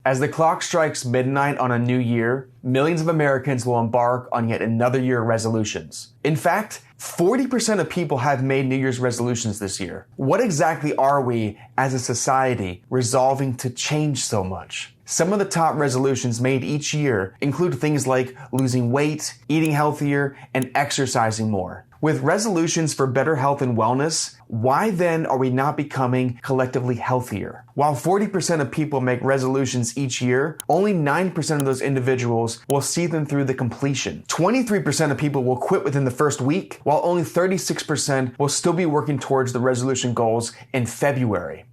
As the clock strikes midnight on a new year, millions of Americans will embark on yet another year of resolutions. In fact, 40% of people have made New Year's resolutions this year. What exactly are we, as a society, resolving to change so much? Some of the top resolutions made each year include things like losing weight, eating healthier, and exercising more. With resolutions for better health and wellness, why then are we not becoming collectively healthier? While 40% of people make resolutions each year, only 9% of those individuals will see them through the completion. 23% of people will quit within the first week, while only 36% will still be working towards the resolution goals in February.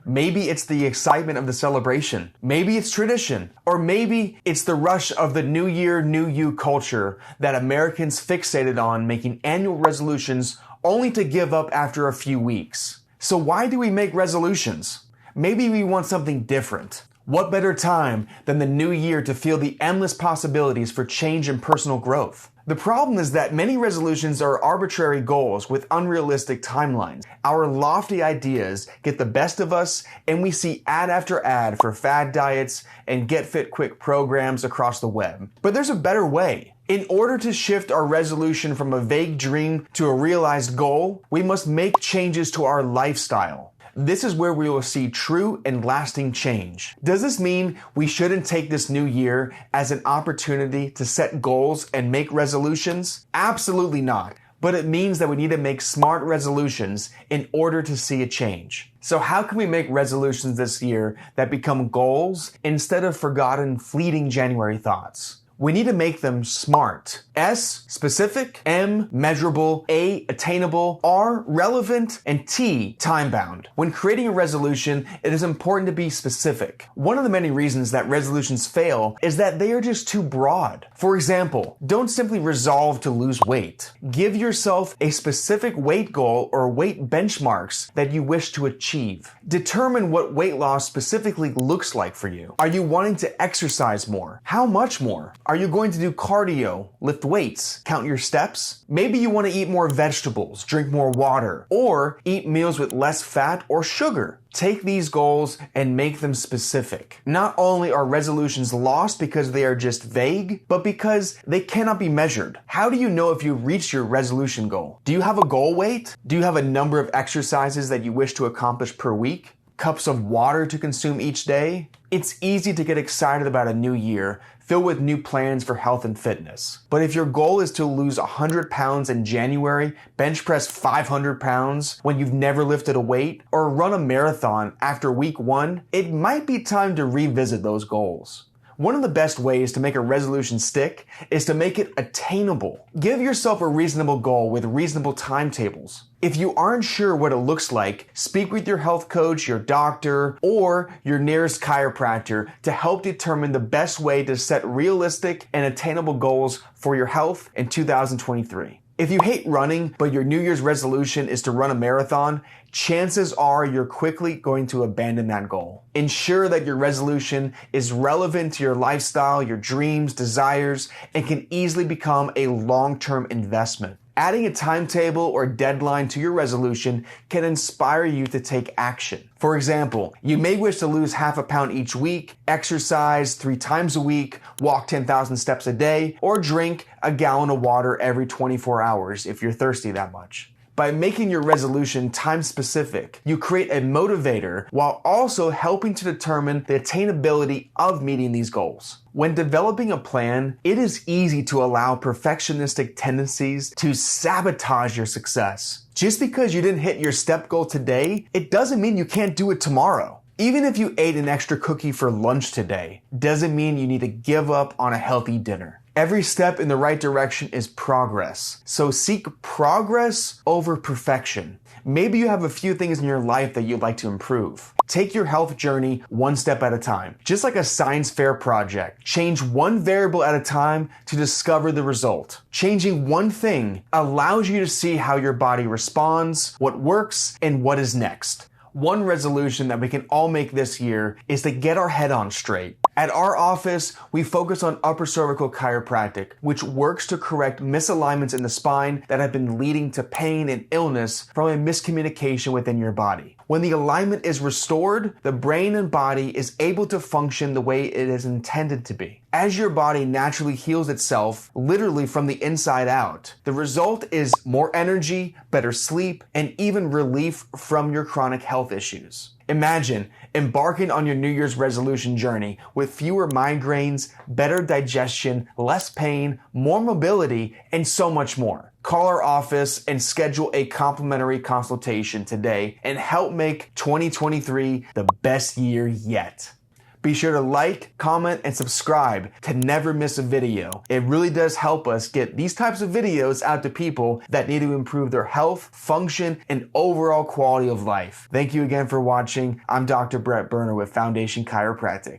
Maybe it's the excitement of the celebration. Maybe it's tradition. Or maybe it's the rush of the New Year, New You culture that Americans fixated on making annual resolutions only to give up after a few weeks. So why do we make resolutions? Maybe we want something different. What better time than the new year to feel the endless possibilities for change and personal growth? The problem is that many resolutions are arbitrary goals with unrealistic timelines. Our lofty ideas get the best of us, and we see ad after ad for fad diets and get fit quick programs across the web. But there's a better way. In order to shift our resolution from a vague dream to a realized goal, we must make changes to our lifestyle. This is where we will see true and lasting change. Does this mean we shouldn't take this new year as an opportunity to set goals and make resolutions? Absolutely not. But it means that we need to make smart resolutions in order to see a change. So how can we make resolutions this year that become goals instead of forgotten, fleeting January thoughts? We need to make them SMART. S, specific, M, measurable, A, attainable, R, relevant, and T, time-bound. When creating a resolution, it is important to be specific. One of the many reasons that resolutions fail is that they are just too broad. For example, don't simply resolve to lose weight. Give yourself a specific weight goal or weight benchmarks that you wish to achieve. Determine what weight loss specifically looks like for you. Are you wanting to exercise more? How much more? Are you going to do cardio, lift weights, count your steps? Maybe you want to eat more vegetables, drink more water, or eat meals with less fat or sugar. Take these goals and make them specific. Not only are resolutions lost because they are just vague, but because they cannot be measured. How do you know if you reached your resolution goal? Do you have a goal weight? Do you have a number of exercises that you wish to accomplish per week? Cups of water to consume each day? It's easy to get excited about a new year, filled with new plans for health and fitness. But if your goal is to lose 100 pounds in January, bench press 500 pounds when you've never lifted a weight, or run a marathon after week 1, it might be time to revisit those goals. One of the best ways to make a resolution stick is to make it attainable. Give yourself a reasonable goal with reasonable timetables. If you aren't sure what it looks like, speak with your health coach, your doctor, or your nearest chiropractor to help determine the best way to set realistic and attainable goals for your health in 2023. If you hate running, but your New Year's resolution is to run a marathon, chances are you're quickly going to abandon that goal. Ensure that your resolution is relevant to your lifestyle, your dreams, desires, and can easily become a long-term investment. Adding a timetable or deadline to your resolution can inspire you to take action. For example, you may wish to lose half a pound each week, exercise 3 times a week, walk 10,000 steps a day, or drink a gallon of water every 24 hours if you're thirsty that much. By making your resolution time-specific, you create a motivator while also helping to determine the attainability of meeting these goals. When developing a plan, it is easy to allow perfectionistic tendencies to sabotage your success. Just because you didn't hit your step goal today, it doesn't mean you can't do it tomorrow. Even if you ate an extra cookie for lunch today, doesn't mean you need to give up on a healthy dinner. Every step in the right direction is progress. So seek progress over perfection. Maybe you have a few things in your life that you'd like to improve. Take your health journey one step at a time. Just like a science fair project, change one variable at a time to discover the result. Changing one thing allows you to see how your body responds, what works, and what is next. One resolution that we can all make this year is to get our head on straight. At our office, we focus on upper cervical chiropractic, which works to correct misalignments in the spine that have been leading to pain and illness from a miscommunication within your body. When the alignment is restored, the brain and body is able to function the way it is intended to be. As your body naturally heals itself, literally from the inside out, the result is more energy, better sleep, and even relief from your chronic health issues. Imagine embarking on your New Year's resolution journey with fewer migraines, better digestion, less pain, more mobility, and so much more. Call our office and schedule a complimentary consultation today and help make 2023 the best year yet. Be sure to like, comment, and subscribe to never miss a video. It really does help us get these types of videos out to people that need to improve their health, function, and overall quality of life. Thank you again for watching. I'm Dr. Berner with Foundation Chiropractic.